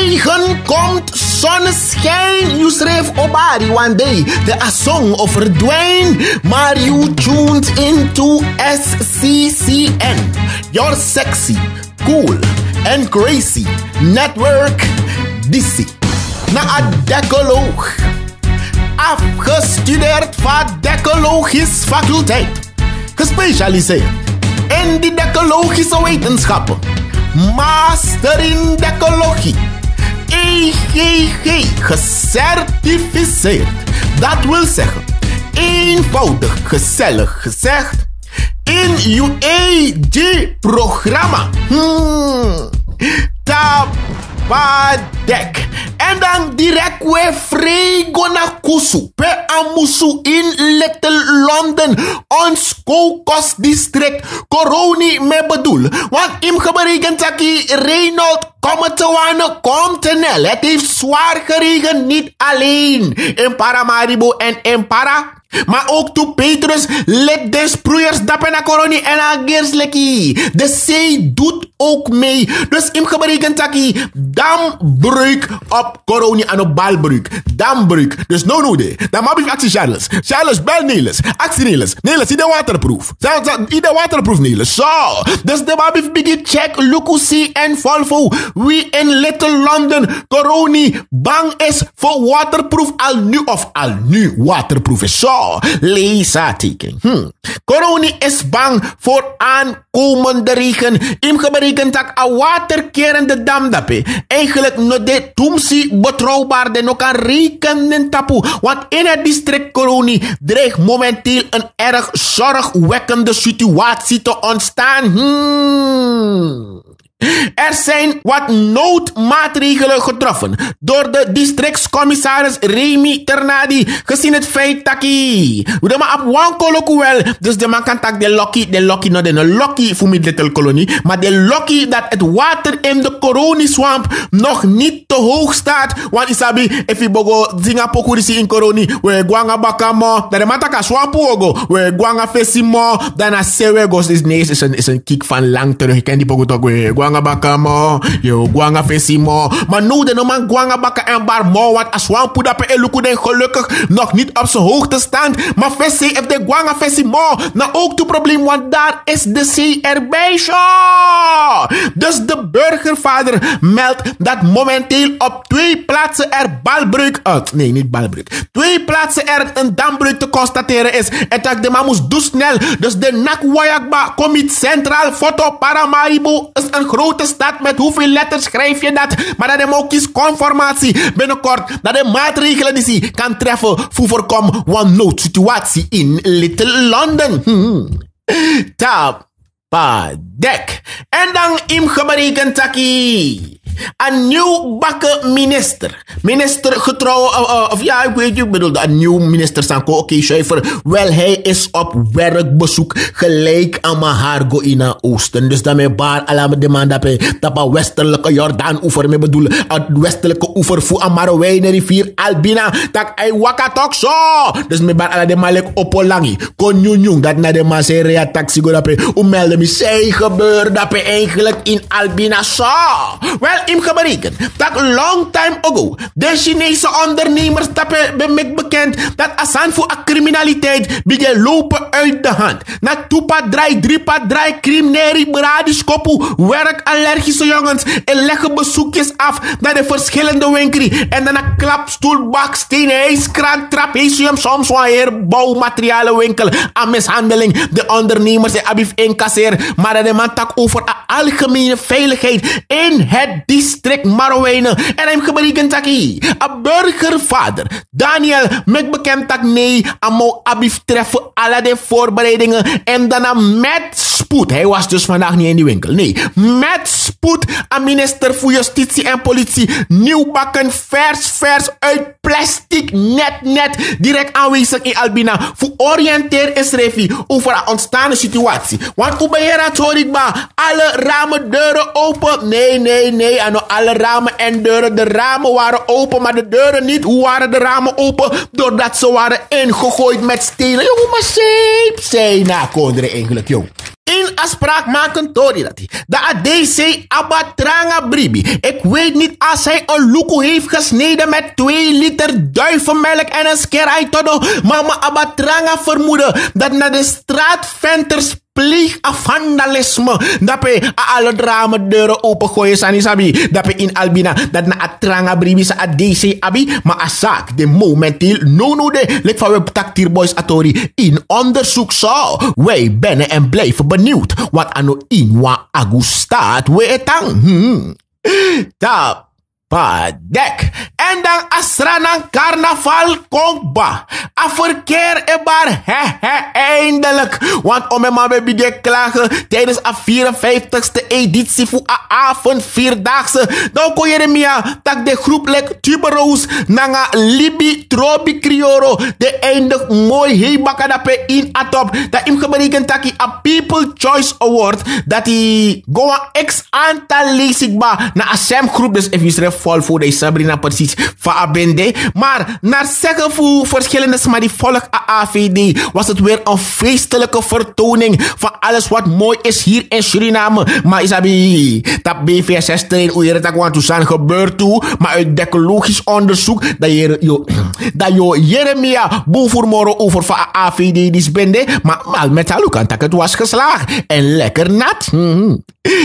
regen komt zonneschijn. You schreef Obari one day. De song of verdwijn. Maar you tuned into SCCN. Your sexy, cool and crazy network DC. Na a decaloog. Afgestudeerd van decologisch faculteit. Gespecialiseerd in de decologische wetenschappen. Master in decologie. EGG. Gecertificeerd. Dat wil zeggen, eenvoudig, gezellig gezegd, in UAG-programma. Tabadek. En dan direct weer vrego naar Kusu. Per Amusu in Little London. Ons kokosdistrict. Coroni me bedoel. Want im geberekend taki Reynold Kommetewane Komtenel. Het heeft zwaar geregend. Niet alleen in Paramaribo en in Para. Maar ook toe Petrus let de sproeiers dappen naar Coroni en ageersleki. De zee doet ook mee. Dus im geberekend taki dambreuk op Coroni en op balbreuk. Dambreuk. Dus no de. Dan mag ik actie Charles. Charles bel Nelis. Actie Nelis. Nelis, ide waterproof. Ide waterproof Nelis. Zo. Dus de mag ik biggie check Lukusi en Volvo. We in Little London. Coroni bang is voor waterproof al nu waterproof is. Zo. Lisa teken. Corona is bang voor aankomende regen. Im geberekend tak a waterkerende damdape. Eigenlijk no de tumsi betrouwbaar de no kan rekenen tapu. Want in het district Corona dreigt momenteel een erg zorgwekkende situatie te ontstaan. Er zijn wat noodmaatregelen getroffen door de districtscommissaris Remy Ternadi, gezien het feit dat we maar op wankoloku wel, dus de man kan tak de lucky no de lucky voor mijn little kolonie, maar de lucky dat het water in de Coroni-swamp nog niet te hoog staat, want isabi if je bogo zinga pokurisi in Coroni, we guanga bakamo, dat de man taka swampu ogo, we guanga fesimo, dan a sewegos is een kick van lang terug, ik ken die pogo toch we guanga bakamo, yo guanga fesimo. Maar nu de man guanga baka en bar mo, want aswampu dape eluku den gelukkig nog niet op zijn hoogte staan. Maar fesi if de guanga fesimo, nou ook het probleem, want daar is de zee erbij. Dus de burgervader meldt dat momenteel op 2 plaatsen er balbreuk uit. Nee, niet balbreuk. 2 plaatsen er een dambreuk te constateren is. En dat de man moest dus snel. Dus de Nakwayakba Commit Centraal Foto Paramaribo is een grote stad. Met hoeveel letters schrijf je dat? Maar dat de ook kiesconformatie binnenkort. Dat de maatregelen die ze kan treffen voor voorkomen van noodsituatie in Little London. Tapadek. En dan im geberekend taki. Een nieuw bakken minister. Minister getrouw, of ja, ik weet je, ik bedoel, een nieuw minister Sanko, oké, Schuiver. Wel, hij is op werkbezoek gelijk aan Mahargo in Oosten. Dus daarmee baar alame demand dat een westelijke Jordaan-oever, me bedoel, het westelijke oever voor een Marowijne rivier Albina, dat hij wakatok zo. Dus me baar alame demand like opolangi, konjunjung, dat na de maseria taxi go dat hoe melden me, zij gebeurt dat eigenlijk in Albina zo. Wel, im geberekend dat long time ago de Chinese ondernemers hebben bekend dat asan voor criminaliteit begin lopen uit de hand. Na toepa draai, driepa draai, crimineri, bradiskopu, werkallergische jongens en leggen bezoekjes af naar de verschillende winkels. En dan een klapstoel, baksteen, ijskraan, trapecium, soms wel een bouwmaterialenwinkel aan mishandeling. De ondernemers zijn abif incasseer, maar de man tak over algemene veiligheid in het district Marowijnen. En hem geberekend taki. Een burgervader, Daniel, met bekend tak nee, amo abif treffen alle de voorbereidingen. En daarna met spoed, hij was dus vandaag niet in die winkel, nee, met spoed aan minister voor Justitie en Politie, nieuwbakken, vers uit plastic, net, direct aanwezig in Albina, voor oriënteer is refi over een ontstaande situatie. Want hoe ben je dat, hoor ik maar, alle ramen, deuren open, nee, en alle ramen en deuren, de ramen waren open, maar de deuren niet. Hoe waren de ramen open? Doordat ze waren ingegooid met stenen. Jongen, maar zeep, zei na, konderen eigenlijk, joh. In afspraak maken tori dat de ADC abatranga bribi. Ik weet niet als hij een loeko heeft gesneden met 2 liter duivenmelk en een skerai todo. Mama abatranga vermoeden dat naar de straatventers pleeg a vandalisme. Dat je alle drama deuren opengooien sani sabi. Dat je in Albina dat na atranga bribi sa ADC abi. Maar a zaak de momenteel no de. Lek van we taktir boys atori in onderzoek zo. Wij bennen en blijven benieuwd. Wat ano in wa agustaat we etang. Tap. Padek. En dan asranan carnaval komt ba. A verkeer ebar eindelijk. Want om mijn baby de klagen tijdens a 54ste editie voor a avond 4-daagse. Dan kon Jeremia tak de groep lek tuberoos nanga Libi Trobi Crioro. De eindig mooi heebaka dape in atop. Dat im gebreken taki a People Choice Award. Dat die goa ex aantal leesig ba na a Sam groep. Dus even vol voor de Sabrina precies van Abende. Maar naar zeggen voor verschillende maar die volk AVD was het weer een feestelijke vertoning van alles wat mooi is hier in Suriname. Maar Isabi, dat BVSS train hoe je het ook want zijn gebeurt toe. Maar uit ecologisch onderzoek dat je Jeremia bovenmorgen over van AVD die bende. Maar met Halukan dat het was geslaagd. En lekker nat.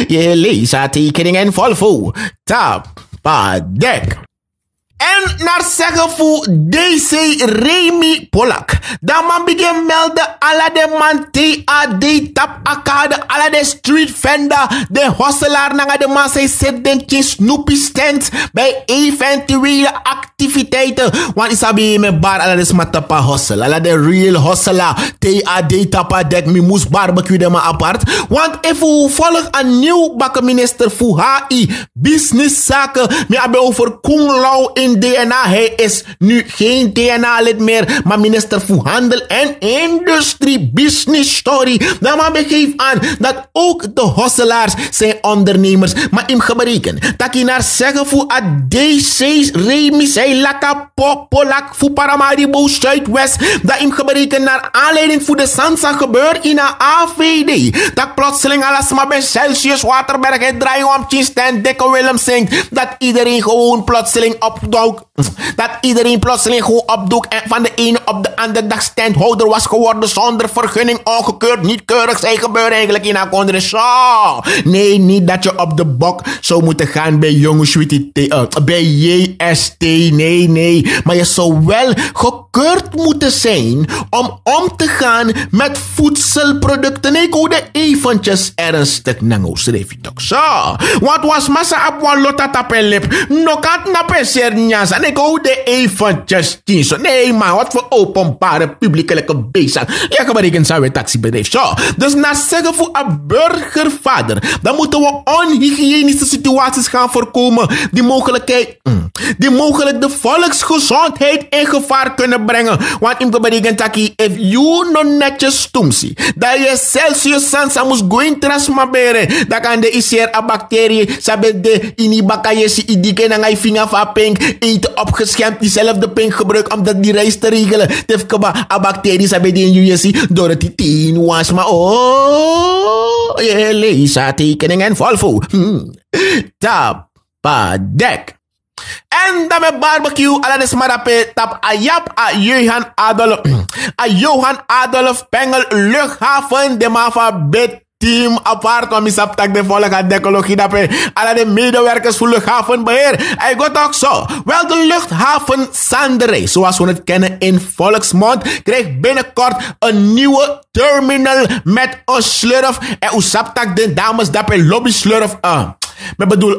Je leest haar tekeningen vol voor. Tap. Padek. En naar zeggen voor DC Remy Polak. Dan man begin melden alla de man TAD tap akade alla de street vendor. De hosselaar na de man zij zet den Snoopy stand bij eventuele activiteiten. Want isabi me bar alla de smatapa hossel. Alla de real hosselaar. TAD tapa dek mi moes barbecue de ma apart. Want even volg een nieuw bakkenminister voor HI business zaken. Me hebben over Kung Lao in DNA. Hij is nu geen DNA-lid meer, maar minister voor Handel en Industrie Business Story. Dan maar begeef aan dat ook de hosselaars zijn ondernemers. Maar in gebreken, dat je naar zeggen voor ADC's, Remy, zij laka popolak voor Paramaribo Zuidwest. Dat in gebreken naar aanleiding voor de Sansa gebeur in een AVD. Dat plotseling alles maar bij Celsius Waterberg en draai om Chinstein Dikke Willem zingt. Dat iedereen gewoon plotseling opdook. Dat iedereen plotseling gewoon opdoek en van de ene op de andere dag standhouder was geworden zonder vergunning, ongekeurd, niet keurig. Zij gebeuren eigenlijk in Akondre. Zo. Nee, niet dat je op de bok zou moeten gaan bij jonge sweetie bij JST. Nee. Maar je zou wel gekeurd moeten zijn om te gaan met voedselproducten. Ik hoorde eventjes ernstig nango schreef je toch zo. Wat was massa op een lotta tapelip? Nokat na peser njas. En ik hoorde eventjes tien. Nee man, wat voor openbare publiekelijke bezig. Ja, maar ik zou een taxibedrijf. Zo. Dus na zeggen voor een burgervader, dan moeten we onhygiënische situaties gaan voorkomen die mogelijk de volksgezondheid in gevaar kunnen brengen. Want in de berekenen taki, if you no netjes stumsi, dat je Celsius sansa moest goeien transmaberen, dan kan de isir a bacterie, sabe de inibakayesi idike na ngay vinger van pink, eten opgeschemd, diezelfde pink gebruik om dat die reis te regelen. Tefkaba a bacterie, sabe de in USC, door het die 10 was, maar je leest haar tekeningen vol voor. Tap, padek. En dan met barbecue, ala de smarape tap ayap a Johan Adolf Pengel luchthaven de Mava bed team apart van misap tak de volk aan de ecologie dape ala de medewerkers voor luchthavenbeheer. Hij gaat ook zo. Wel de luchthaven Sanderij, zoals we het kennen in volksmond, krijgt binnenkort een nieuwe terminal met een slurf. En usap tak de dames dape lobby slurf. Ik bedoel,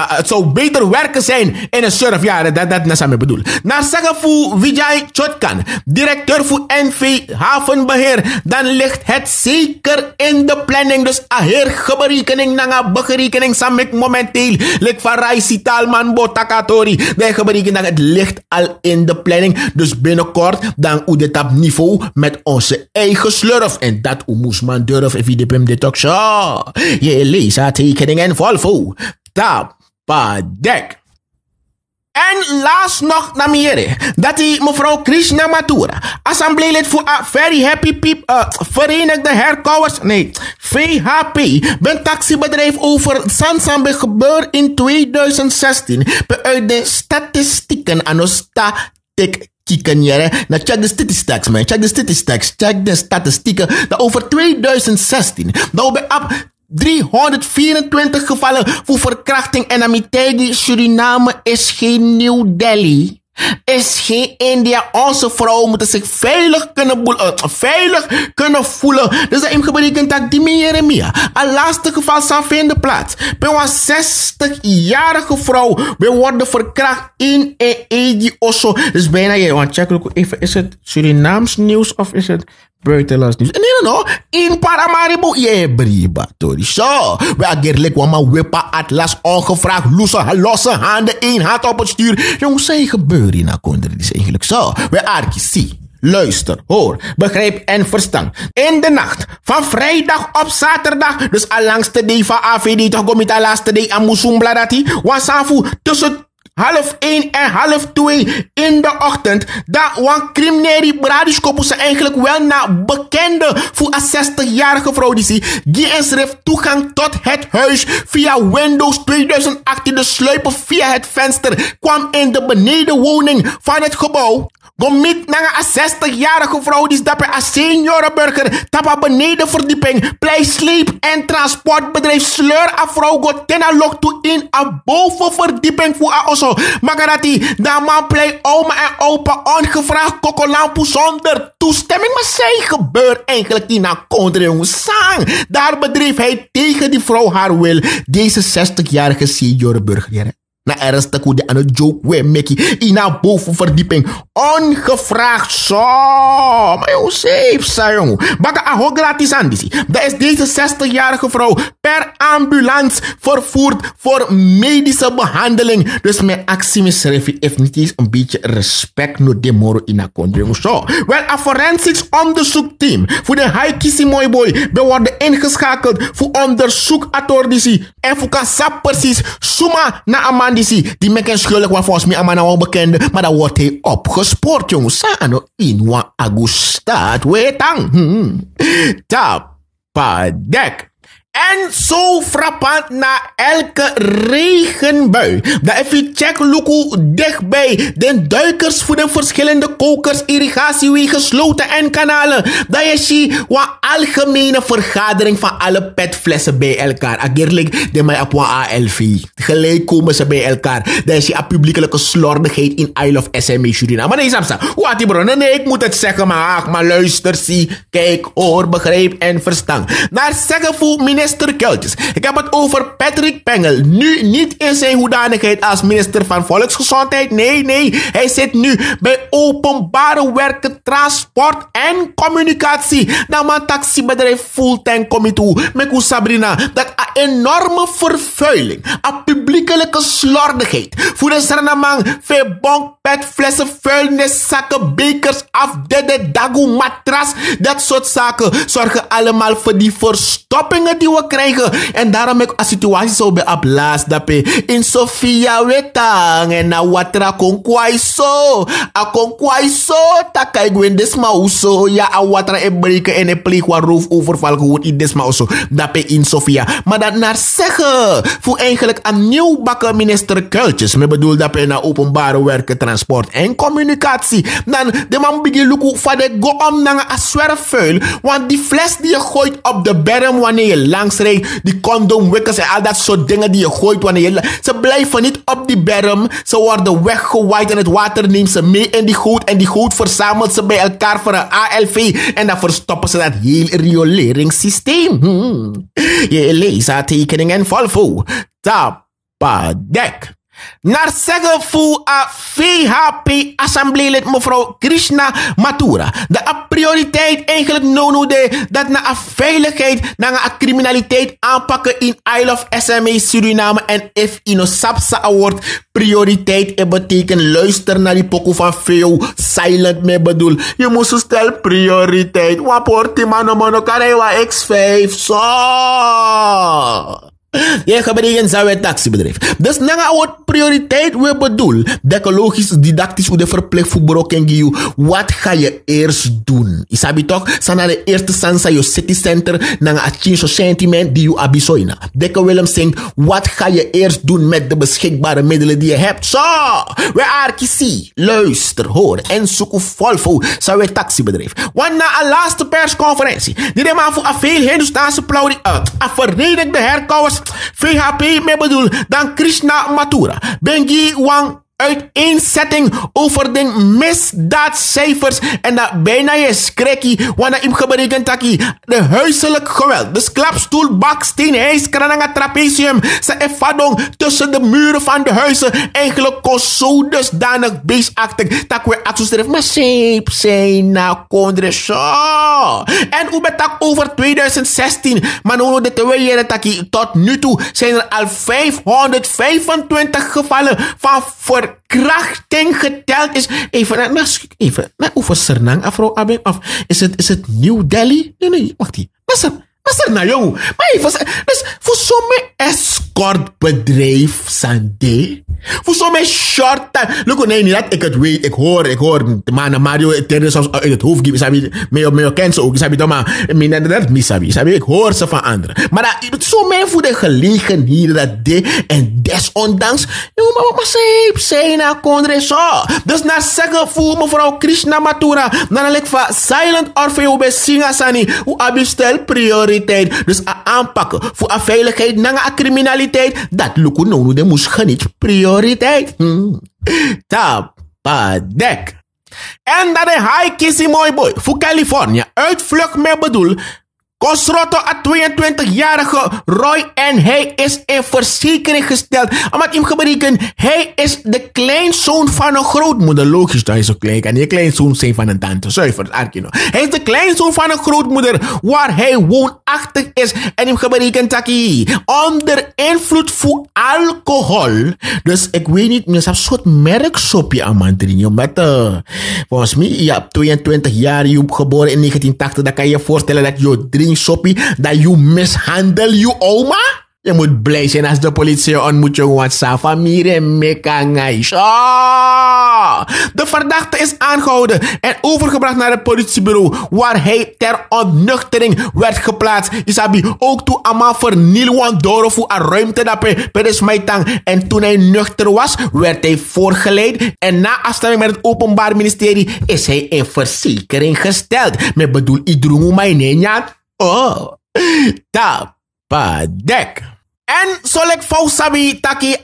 het zou beter werken zijn in een surf. Ja, dat is wat ik bedoel. Naar zeggen voor Vijay Chotkan, directeur voor NV Havenbeheer, dan ligt het zeker in de planning. Dus a heer berekening na berekening samen momenteel. Lik van Raisi Talman Botakatori. De berekening dat het ligt al in de planning. Dus binnenkort dan u dit op niveau met onze eigen slurf. En dat u moest man durf even de pim de talk show. Je leest haar tekeningen vol. Tap, padek. En laatst nog naar meer, dat die mevrouw Krishna Mathura, assembleelid voor Very Happy People, Verenigde Herkauwers, nee, VHP, een taxibedrijf over Sansambe gebeuren in 2016, uit de statistieken aan ons kieken jere. Nou, check de statistics, man. Check de statistics. Check de statistieken. Dat over 2016. Nou, bij 324 gevallen voor verkrachting en amitegi. Suriname is geen New Delhi. Is geen India. Onze vrouwen moeten zich veilig kunnen voelen. Dus dat betekent dat die Jeremia. Een laatste geval zal vinden plaats. Bij een 60-jarige vrouw. We worden verkracht in Egi Osso. Dus bijna je. Want check even. Is het Surinaams nieuws of is het buitenlands nieuws? Nee. In Paramaribo. Briba. Zo. We agerlijk wama wipa atlas ongevraagd. Losse handen. Één hand op het stuur. Jongens, zij gebeuren in Akondre. Dit is eigenlijk zo. We arkie. Luister, hoor, begrijp en verstand. In de nacht van vrijdag op zaterdag, dus al langste day van AVD, toch kom je de laatste day aan Musumbladati, wasafu tussen 1:30 en 1:30 in de ochtend, dat wan criminele bradiskoppels eigenlijk wel naar bekende voor een 60-jarige vrouw die en schreef toegang tot het huis via Windows 2018, de sluipen via het venster, kwam in de benedenwoning van het gebouw. Gomit naar een 60-jarige vrouw die dapper een seniorenburger tapa benedenverdieping, plei sleep en transportbedrijf sleur a vrouw got tena lok toe in a bovenverdieping voor a osso. Magarati, da man plei oma en opa ongevraagd kokolampu zonder toestemming. Maar zij gebeurt eigenlijk in a kontre jongens sang. Daar bedreef hij tegen die vrouw haar wil. Deze 60-jarige seniorenburger. Na ernstig hoe de aan het joke we mekkie in een bovenverdieping. Ongevraagd zo. Maar joh, safe sa jongen. Baka aho gratis aan die. Dat is deze 60-jarige vrouw per ambulance vervoerd voor medische behandeling. Dus mijn actie misschrijf heeft niet eens een beetje respect no demoro in een country jongen. Zo. Wel, een forensics onderzoekteam voor de Haikisi mooi boy worden ingeschakeld voor onderzoek atordisi. En voor kan sap precies suma na een man die meken schuldig was volgens mij aan mijn bekende, maar dan wordt hij opgespoord, jongens. Sano in wa agustat wetang. Tapadek. En zo frappant na elke regenbui. Dat even check luku dichtbij. De duikers voor de verschillende kokers, irrigatiewegen, sloten en kanalen. Dat je ziet wat algemene vergadering van alle petflessen bij elkaar. Agerlijk de mij op wat ALV. Gelijk komen ze bij elkaar. Dat je ziet een publiekelijke slordigheid in Isle of SME Suriname. Maar nee, Samsa. Wat die bro? Nee, ik moet het zeggen, maar luister, zie, kijk, hoor, begrijp en verstand. Naar zeggen voor minister Keltjes. Ik heb het over Patrick Pengel. Nu niet in zijn hoedanigheid als minister van Volksgezondheid. Nee. Hij zit nu bij openbare werken, transport en communicatie. Nou, mijn taxibedrijf Fulltime Committee. Met Sabrina. Dat een enorme vervuiling. Een publiekelijke slordigheid. Voor de Surinamang. Vebonk, petflessen, vuilniszakken, bekers, afdedde, dagu, matras. Dat soort zaken zorgen allemaal voor die verstoppingen die we krijgen. En daarom heb ik een situatie zo bij Ablaas dape in Sofia wetang en na watra konkwai so. A konkwai so takai gwen desma uso ya a watra e breken en e pleeg wat roofoverval gewoon in desma uso dape in Sofia. Maar dat naar zeggen voor eigenlijk een nieuwbakken minister Kuiltjes. Me bedoel dape na openbare werken, transport en communicatie. Dan de man begin luku van de go om naar een zwerfvuil. Want die fles die je gooit op de berm wanneer je langs rijdt, die condomwikkels en al dat soort dingen die je gooit wanneer je... Ze blijven niet op die berm. Ze worden weggewaaid en het water neemt ze mee in die goot. En die goot verzamelt ze bij elkaar voor een ALV. En dan verstoppen ze dat heel rioleringssysteem. Je leest haar tekening en volvo. Tapadek. Naar zeggen voor VHP-assembleelid mevrouw Krishna Mathura. De prioriteit eigenlijk dat na een veiligheid, na een criminaliteit aanpakken in Isle of SME Suriname. En if Inosapsa Award prioriteit betekent luister naar die pokoe van veel silent me bedoel. Je moest stel prioriteit. Waporti mano karewa X5. Zo. Je gebeurt een taxibedrijf. Dus na een prioriteit we bedoel. Decologisch, didactisch, hoe de verplicht voor broken. Wat ga je eerst doen? Isabi toch? Sana de eerste sansa je city center. Nanga achin so sentiment die je abisoina. Dekke Willem zingt. Wat ga je eerst doen met de beschikbare middelen die je hebt? Zo! We arkisie. Luister, hoor. En zoek Volvo. Zou we taxibedrijf. Want na een laatste persconferentie. Die de man voor een veel Hindustaanse plaurie. Verenigde herkouwers. VHP me bedoel. Dan Krishna Mathura. Bengi Wang. Uiteenzetting over de misdaadcijfers. En dat bijna je schrekkie. Want im geberekend taki. De huiselijk geweld. De klapstoel, baksteen, hijskrananga, trapecium. Ze effadong tussen de muren van de huizen. Eigenlijk kost zo dusdanig beestachtig. Dat we uitgeschreven. Maar zeep zijn na kondres. En hoe betak over 2016. Maar nu de 2 jaar taki. Tot nu toe zijn er al 525 gevallen van verkrachting geteld is. Even naar over Sernang, afro Abeng, of is het New Delhi? Nee, wacht hier. Nasser na jong. Maar even, dus voor zo'n escortbedrijf, Sande. Voor zo'n short time. Look, nee, niet dat ik het weet. Ik hoor. De man Mario, het is soms uit het hoofd geven. Sabi, me ken ze ook. Sabi, dan maar, dat niet sabi. Sabi, ik hoor ze van anderen. Maar dat, zo mij voor de gelegenheid dat de, en desondanks, maar zeep, zijn na kondre zo. Dus naar zeggen voor mevrouw Krishna Mathura, dan ik van Silent Orfeo bij Singasani, hoe abistel prioriteit. Dus aanpakken voor a veiligheid, na a criminaliteit, dat lukt nou, de moest geniet prioriteit. Tapadek. En dat de high kissy mooi boy voor California uitvlucht me bedoel. Kosroto, een 22-jarige Roy, en hij is in verzekering gesteld. Omdat hem gebreken, hij is de kleinzoon van een grootmoeder. Logisch dat hij zo klein kan. Je kleinzoon zijn van een tante. Zuiver, Arkino. Hij is de kleinzoon van een grootmoeder waar hij woonachtig is. En hem gebreken taki. Onder invloed van alcohol. Dus ik weet niet, maar een soort merksopje aan man drinken. Omdat, volgens mij, je hebt 22 jaar, je hebt geboren in 1980. Dan kan je je voorstellen dat je drinkt soppie, dat je mishandel je oma? Je moet blij zijn als de politie ontmoet je, want sa familie mekangai. De verdachte is aangehouden en overgebracht naar het politiebureau, waar hij ter ontnuchtering werd geplaatst. Isabi ook toe ama vernielwan door voor een ruimte dat bij smijtang. En toen hij nuchter was, werd hij voorgeleid en na afstemming met het Openbaar Ministerie is hij in verzekering gesteld. Met bedoel, idrungu mijn nenjat. Oh, tapadek. En zal ik sabi taki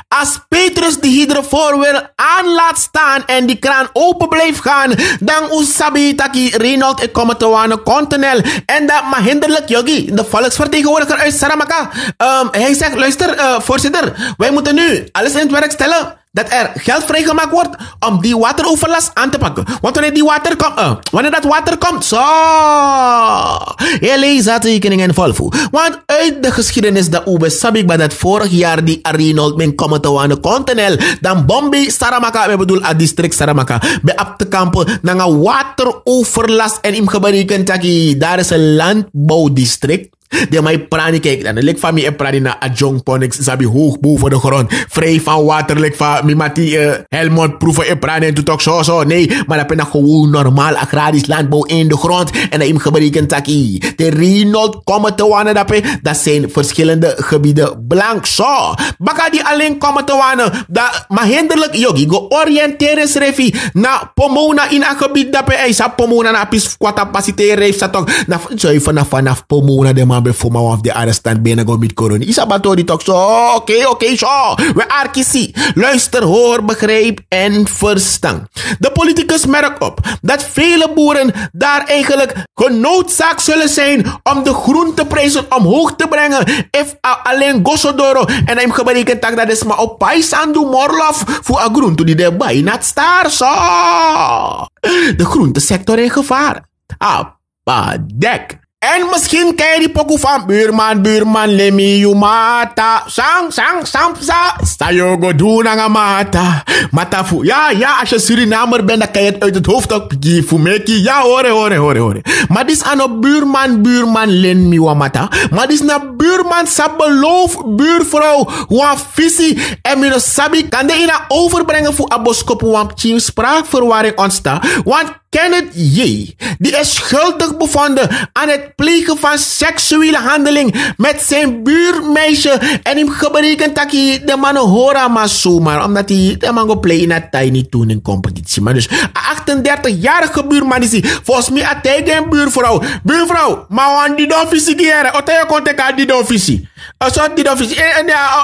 als Petrus de hydrofoor weer aan laat staan en die kraan open blijft gaan, dan sabi taki Reynold ik kom te wane kontinel. En dat maar hinderlijk Yogi, de volksvertegenwoordiger uit Saramaka. Hij zegt, luister voorzitter, wij moeten nu alles in het werk stellen dat er geld vrijgemaakt wordt om die wateroverlast aan te pakken. Want wanneer dat water komt, zo. Je leest dat tekeningen Volvo. Want uit de geschiedenis dat Ube Sabik dat vorig jaar die Arinold men komen te wane kontinel, dan Bombay Saramaka, we bedoel het district Saramaka, bij op te kampen naar een wateroverlast en im geberekend taki, daar is een landbouwdistrict. Die mij prani kijkt dan lik van mij prani na adjong ponix sabi hoog boven de grond vrij van water lik van mimati Helmond proeven prani en toen zo nee maar dat ben gewoon normaal agrarisch landbouw in de grond en dat im gebreken taki de Reynold komen te wanen dat zijn verschillende gebieden blank zo baka die alleen komen te wanen dat maar hinderlijk yogi go oriënteren schrefi na Pomona in een gebied dat bij is Pomona na pis kwata pasiteren heeft dat toch na zo vanaf Pomona de maar bijvoorbeeld of de arrestant binnen go met corona. Isabato die toch zo. Oké, zo. We arkisi. Luister, hoor, begrijp en verstaan. De politicus merkt op dat vele boeren daar eigenlijk genoodzaakt zullen zijn om de groenteprijzen omhoog te brengen. If alleen Gosodoro en hem geberekend dat is maar op Paisandu Morlof voor een groente die erbij not star zo. De groentesector in gevaar. Dek. En misschien ken je die pokoe van buurman, lemi you mata. Sang, sta je go doen aan mata. Mata fu, ja, als je Surinamer bent, dan kan je het uit het hoofd ook meki. Ja, hoor. Maar dit is aan een buurman, lemi wa mata. Maar dit is een buurman, sa beloof, buurvrouw, wa visie. En mino sabi, kan de ina overbrengen voor aboskopu, want chim spraakverwarring ontstaan. Want Kenneth J., die is schuldig bevonden aan het plegen van seksuele handeling met zijn buurmeisje. En hem geberekend dat hij de man horen maar zomaar, omdat hij de man go play in een tiny tuning competitie. Maar dus een 38-jarige buurman is hij. Volgens mij had hij geen buurvrouw. Buurvrouw, maar want die dofisie keren. Of hij kon tegen die dofisie. Zo die dofisie.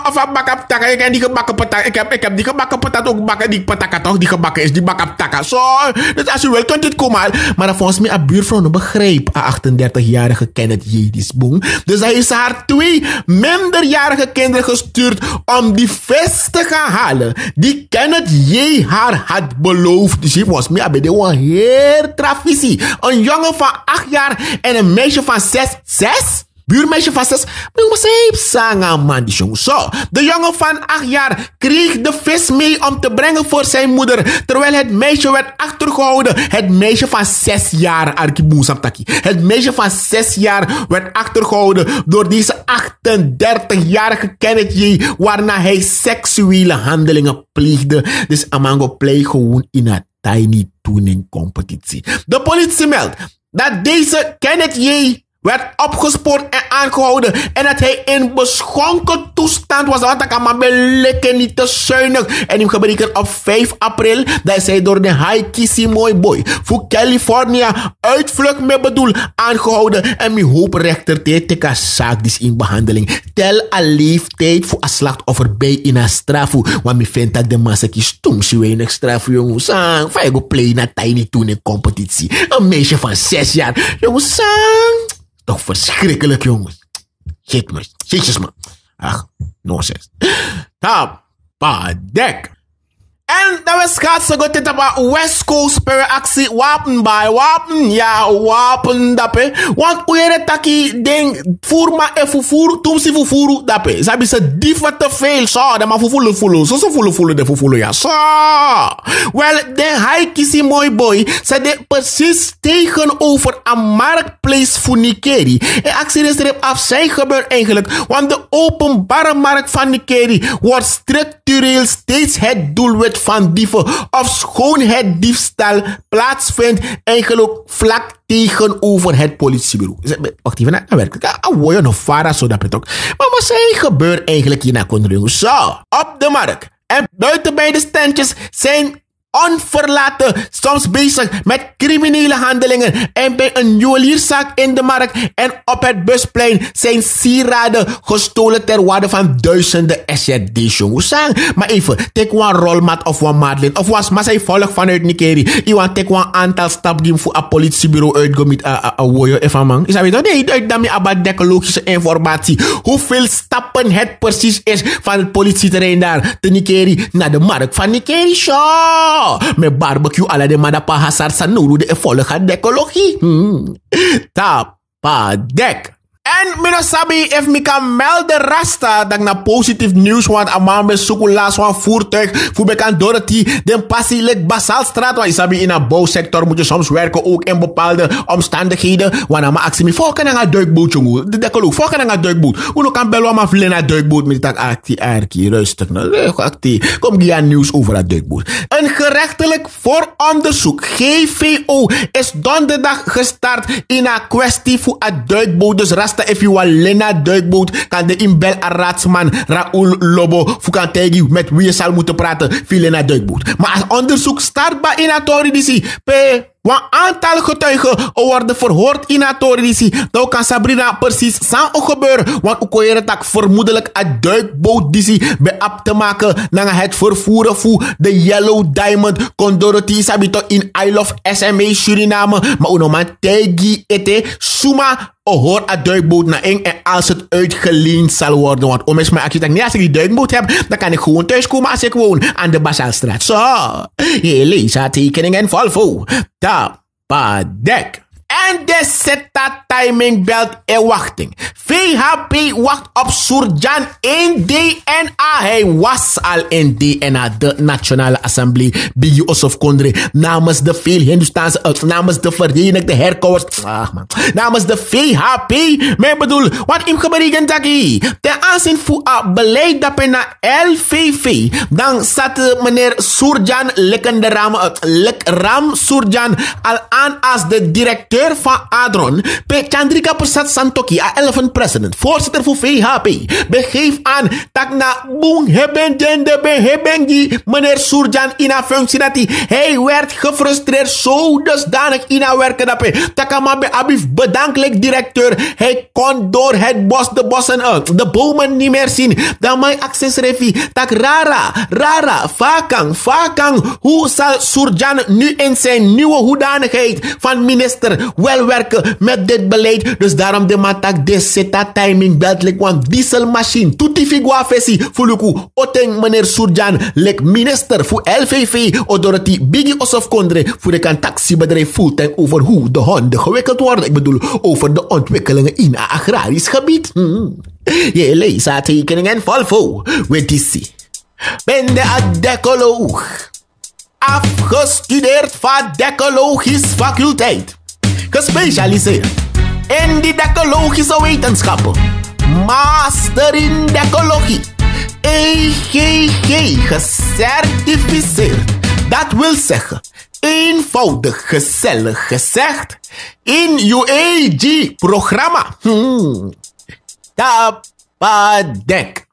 Of een bakken taka. Ik heb die gebakken patat. Ik heb die gebakken patat ook bakken. Die pataka toch, die gebakken is die bakken taka. Zo, dus als u wil, kunt u het komen. Maar volgens mij een buurvrouw nog begreep. Een 38-jarige Kenneth J. Disboom. Dus hij is haar 2 minderjarige kinderen gestuurd om die vis te gaan halen. Die Kenneth J. haar had beloofd. Dus hij was mij bij de heer traficie. Een jongen van 8 jaar en een meisje van 6? Buurmeisje van 6. Man, die jongen. Zo. De jongen van 8 jaar kreeg de vis mee om te brengen voor zijn moeder. Terwijl het meisje werd achtergehouden. Het meisje van 6 jaar. Het meisje van 6 jaar werd achtergehouden door deze 38-jarige Kenneth J. Waarna hij seksuele handelingen pleegde. Dus Amango play gewoon in een tiny tuning competitie. De politie meldt dat deze Kenneth J. werd opgespoord en aangehouden. En dat hij in beschonken toestand was. Want hij kan maar lekker niet te zuinig. En hem gebeurde op 5 april. Dat is hij door de High Kissy Mooi Boy voor California uitvlucht met bedoel aangehouden. En mijn hoofdrechter tegen zaak is in behandeling. Tel een leeftijd voor een slachtoffer bij in een straf. Want mij vindt dat de massa kies stomsie weinig straf, jongens. Sang, ga je go play na tiny tuning competitie. Een meisje van 6 jaar. Jongens, sang. Toch verschrikkelijk, jongens. Jezus, man. Ach, nonsens. Tapadek. En dat was schaatsen goed dit op West Coast per actie wapen bij wapen. Ja, wapen dape. Want hoe je het taki ding voer maar even voer. Toen ze voeren dape. Ze hebben ze dieven te veel. Zo, dat maar voelen. Zo voelen de voelen ja. Zo. Wel, de High Kissy Mooi Boy. Ze deed precies tegenover een marktplaats voor Nikeri. En actie is er af zij gebeurt eigenlijk. Want de openbare markt van Nikeri wordt structureel steeds het doelwit van dieven, of schoon het diefstal plaatsvindt eigenlijk vlak tegenover het politiebureau. Wacht even, nou werkelijk. Word je nog vara zo dat het ook. Maar wat zij gebeurt eigenlijk hier naar Controle? Zo, op de markt en buiten bij de standjes zijn onverlaten soms bezig met criminele handelingen. En bij een juwelierszaak in de markt en op het busplein zijn sieraden gestolen ter waarde van duizenden SRD's, jongens. Maar even, take one rolmat of one maatlet. Of was maar zij volg vanuit Nikeri. Je want take one aantal stapgim voor een politiebureau uitgomit a woyo even man. Is dat weet je? Nee, dat me about ecologische informatie. Hoeveel stappen het precies is van het politieterrein daar te Nikeri naar de markt van Nikeri, show. Met barbecue ala de madapa hasar sanuru de volga de ecologie. Tapadek. En minasabi if me kan melden rasta dat na positief nieuws want aman be suku laas van voertuig voor bekan Dorothy den passie lek Basalstraat want isabi in een bouwsector moet je soms werken ook in bepaalde omstandigheden want ama actie me voor kan een duikboot jongen de dekoloog voor kan een duikboot uno kan bellen maar vlen een duikboot met dat actie rustig nou actie kom je aan nieuws over dat duikboot. Een gerechtelijk vooronderzoek GVO is donderdag gestart in een kwestie voor een duikboot dus if you want Lena duikboot kan de inbel aan raadsman Raoul Lobo voor kan tegen met wie je zal moeten praten via Lena duikboot. Maar als onderzoek start bij inautoridici een aantal getuigen worden verhoord in autoridici. Dan kan Sabrina precies samen gebeuren. Want ook kon je het vermoedelijk een duikboot bij op te maken naar het vervoeren voor de Yellow Diamond. Kon Dorothy sabito in I Love SMA Suriname. Maar ook nog maar tegen ete suma hoor een duikboot naar eng en als het uitgeleend zal worden. Want om eens mijn architect, nee, als ik die duikboot heb, dan kan ik gewoon thuiskomen als ik woon aan de Basalstraat. Zo, je leest haar tekening en Volvo. Tapadek. En de zeta timing belt en wachting. VHP wacht op Surjan in DNA. Hij was al in DNA, de Nationale Assemblée. Bigi Ossof Kondre. Namens de veel Hindustaanse, namens de Verenigde Herkouwers. Namens de VHP. Maar bedoel, wat im geberigen taki. Ten aanzien voor het beleid dat we naar LVV. Dan zat meneer Surjan lekkende Ram Surjan al aan als de directeur van Adron. Pe Chandrika Persat Santoki, a 11 president, voorzitter voor VHP. Begeef aan dat na boeng hebben de behebengi meneer Surjan in haar functie dat hij werd gefrustreerd zo dusdanig in haar werken dat hij takamabe abif bedankelijk directeur. Hij kon door het bos de bossen uit, de bomen niet meer zien. Dan mijn access refi tak rara vakang. Hoe zal Surjan nu in zijn nieuwe hoedanigheid van minister wel werken met dit beleid? Dus daarom de matak de seta timing beltelijk want dieselmachine tutti figua fesi fuluku oteng meneer Surjan lek minister voor LVV Authority Bigi Ossof Kondre voor de kan taxibedrijf fulltime over hoe de honden gewikkeld worden. Ik bedoel over de ontwikkelingen in het agrarisch gebied. Je leest haar tekeningen vol with DC. Ben de decoloog. Afgestudeerd van decologisch faculteit. Gespecialiseerd in die decologische wetenschappen. Master in decologie. EGG gecertificeerd. Dat wil zeggen, eenvoudig gezellig gezegd, in UAG programma. Tapadek.